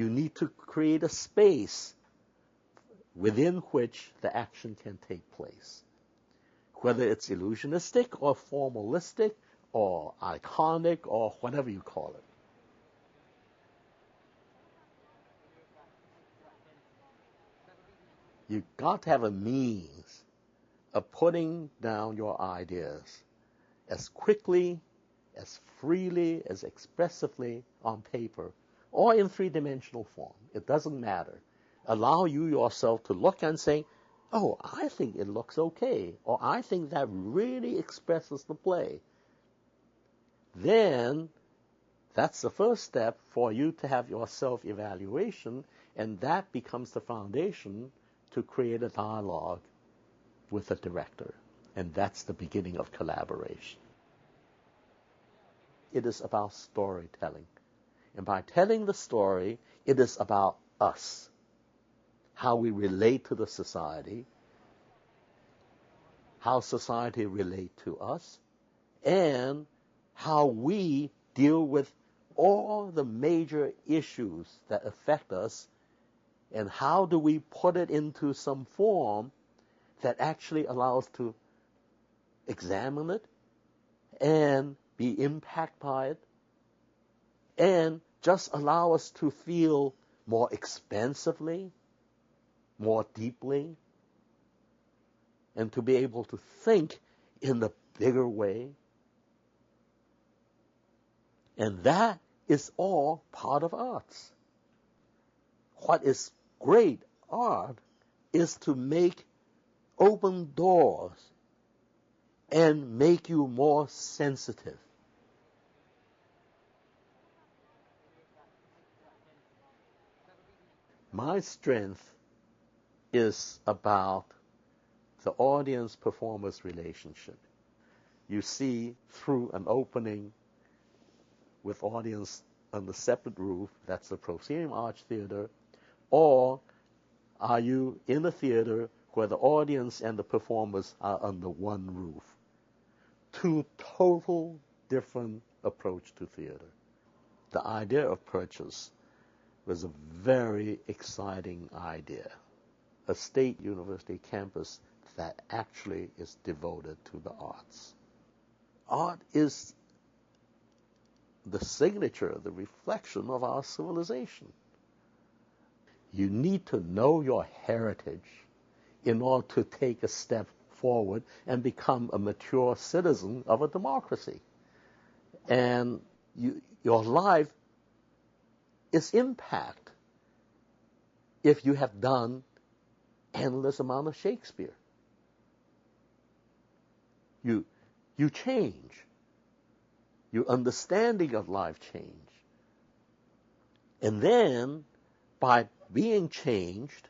You need to create a space within which the action can take place. Whether it's illusionistic or formalistic or iconic or whatever you call it. You've got to have a means of putting down your ideas as quickly, as freely, as expressively on paper or in three-dimensional form. It doesn't matter. Allow you yourself to look and say, oh, I think it looks okay, or I think that really expresses the play. Then that's the first step for you to have your self-evaluation, and that becomes the foundation to create a dialogue with the director. And that's the beginning of collaboration. It is about storytelling. And by telling the story, it is about us, how we relate to the society, how society relate to us, and how we deal with all the major issues that affect us, and how do we put it into some form that actually allows us to examine it and be impacted by it, and just allow us to feel more expansively, more deeply, and to be able to think in a bigger way. And that is all part of arts. What is great art is to make open doors and make you more sensitive. My strength is about the audience-performers relationship. You see through an opening with audience on the separate roof, that's the proscenium arch theater, or are you in a theater where the audience and the performers are under one roof? Two total different approach to theater. The idea of purchase was a very exciting idea. A state university campus that actually is devoted to the arts. Art is the signature, the reflection of our civilization. You need to know your heritage in order to take a step forward and become a mature citizen of a democracy. And your life is impact if you have done endless amount of Shakespeare. You change. Your understanding of life change. And then, by being changed,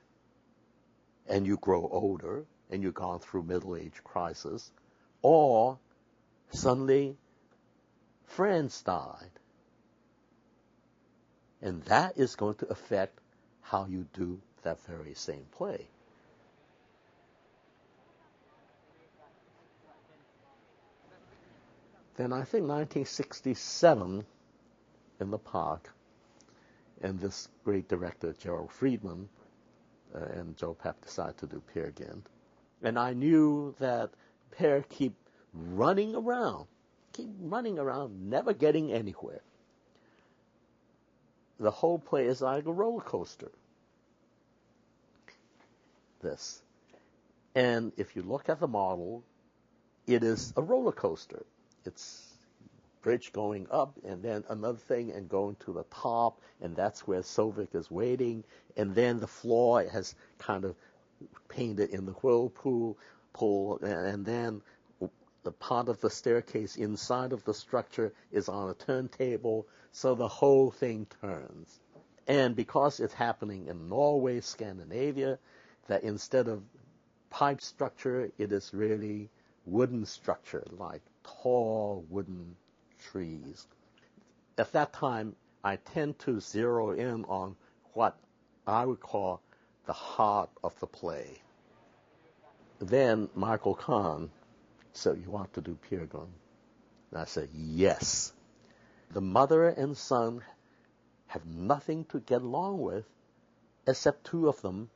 and you grow older, and you've gone through middle-age crisis, or suddenly friends died. And that is going to affect how you do that very same play. Then I think 1967, in the park, and this great director, Gerald Friedman, and Joe Papp decided to do Peer Gynt. And I knew that Peer keep running around, never getting anywhere. The whole play is like a roller coaster. This. And if you look at the model, it is a roller coaster. It's bridge going up, and then another thing, and going to the top, and that's where Sovic is waiting, and then the floor has kind of painted in the whirlpool, and then the part of the staircase inside of the structure is on a turntable, so the whole thing turns. And because it's happening in Norway, Scandinavia, that instead of pipe structure, it is really wooden structure, like tall wooden trees. At that time, I tend to zero in on what I would call the heart of the play. Then Michael Kahn said, "You want to do Peer Gynt?" And I said, yes. The mother and son have nothing to get along with except two of them,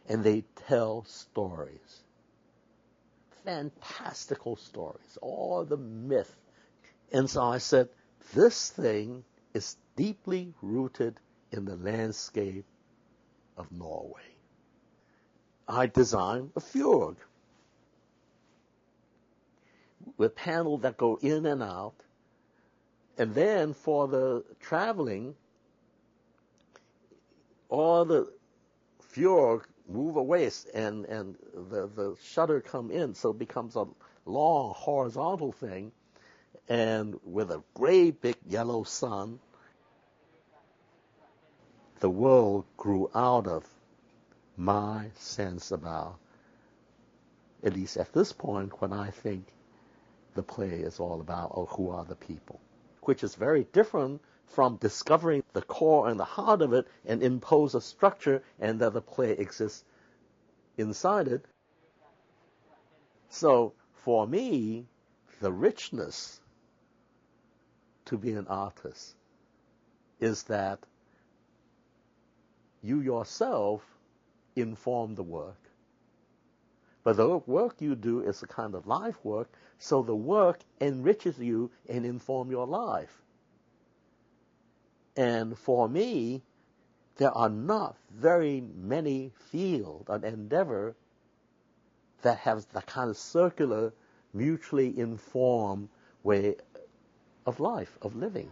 and they tell stories. Fantastical stories, all the myth. And so I said, this thing is deeply rooted in the landscape of Norway. I designed a fjord with panels that go in and out. And then for the traveling, all the fjord move away and the shutter come in, so it becomes a long horizontal thing, and with a great big yellow sun. The world grew out of my sense about, at least at this point, when I think the play is all about, oh, who are the people, which is very different from discovering the core and the heart of it and impose a structure and that the play exists inside it. So for me, the richness to be an artist is that you yourself inform the work. But the work you do is a kind of life work, so the work enriches you and informs your life. And for me, there are not very many fields and endeavor that have the kind of circular, mutually informed way of life, of living.